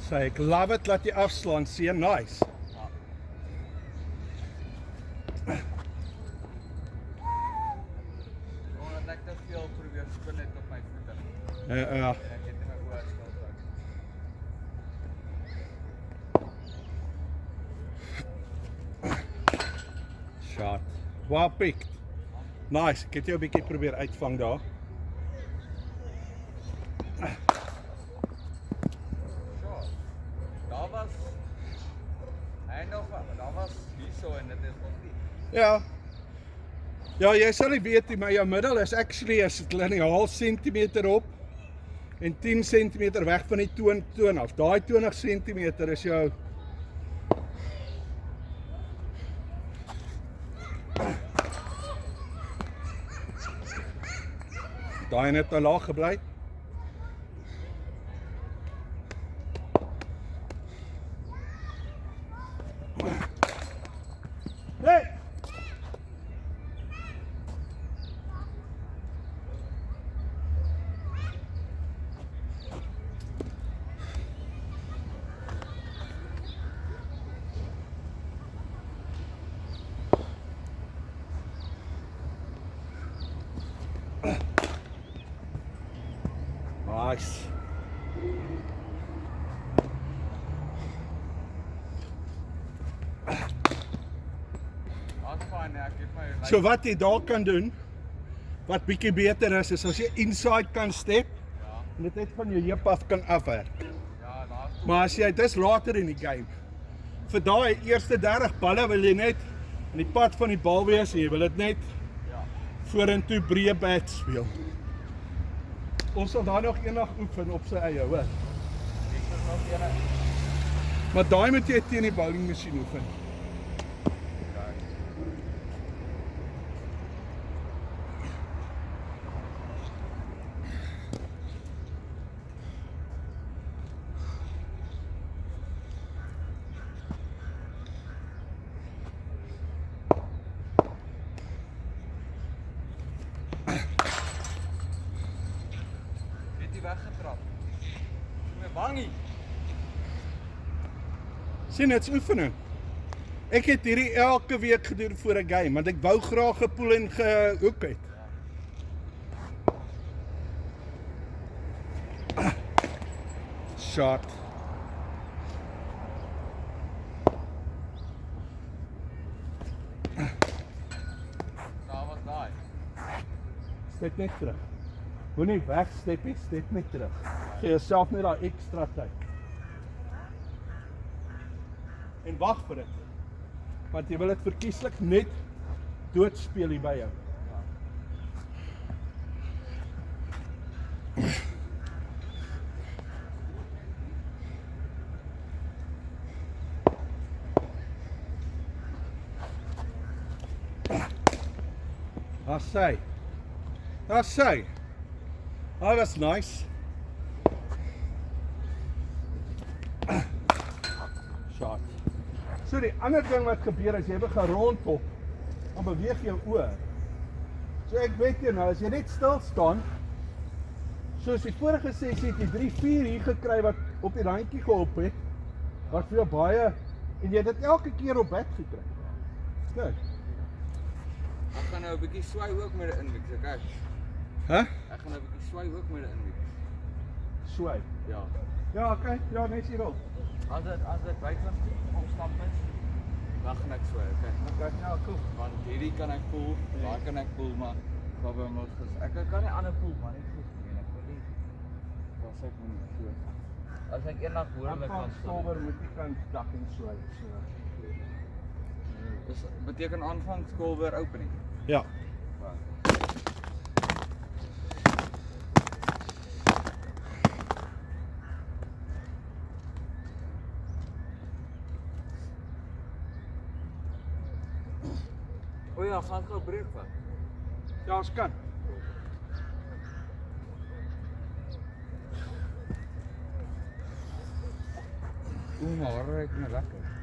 Sê ek love it, laat jy afslaan, see, nice. Omdat ek te veel probeer spin het op my voete. Ja. En ek het nie my oor stil gehou. Shot. Well picked. Nice, ek het jou 'n bietjie probeer uitvang daar. Daar was daar was hierso en dit is nog nie. Ja. Ja, jy sal nie weet nie, maar jou middel is actually is dit 'n sentimeter op en 10 sentimeter weg van die toon af. Daai 20 sentimeter is jou daai net te laag gebly. Hey! Nice. That's fine, ek het my So wat jy daar kan doen, wat bietjie beter is as jy inside kan step ja, en dit net van jou heup af kan afwerk. ja, daar's Maar as jy dis later in die game. Vir daai eerste 30 balle wil jy net in die pad van die bal wees en jy wil dit net ja. vorentoe breë bat speel. Ons sal daar nog eendag oefen op sy eie, hoor. Ek is nog ene. Maar daai moet jy teen die bowling masjien oefen. Het jy weggetrap? My bangie. Sien, dit's oefening. Ek het hierdie elke week gedoen voor 'n game, want ek wou graag gepoel en gehoek het. Shot. Daar was daai. Step net terug. Moenie wegstep nie, step net terug. Gee jouself net daai ekstra tyd. En wag vir dit. Want jy wil dit verkieslik net doodspeel hier by jou. Daar sê. Daar sê. Oh, that's nice. Shot. So die ander ding wat gebeur is jy begin rondhop, dan beweeg jou oor. So ek weet jy nou, as jy net stil staan, soos die vorige sessie het jy 3-4 hier gekry wat op die randjie gehop het, wat vir jou baie, en jy het dit elke keer op bed gekry. Kyk. Ek gaan nou 'n bietjie swai ook met 'n inwiks, okay? Hæ? Ek gaan nou 'n bietjie swai ook met 'n inwiks. Swy. Ja. Ja, okay. Ja, net jy wil. As dit buite opstap is, dan gaan ek swai, okay? Okay, ja, cool. Want hierdie kan ek pool, daar kan ek pool, maar probably moet ek kan nie ander pool maar net goed nie. Ek wil nie. Was ek moet so. As ek eendag hoorlik kan Aanvangskolwer moet jy kan dak en swy. So. Dis beteken aanvangskolwer opening. Ja. O ja, gaan gou breek vat. Ja, ons kan. O, maar ryk net lekker.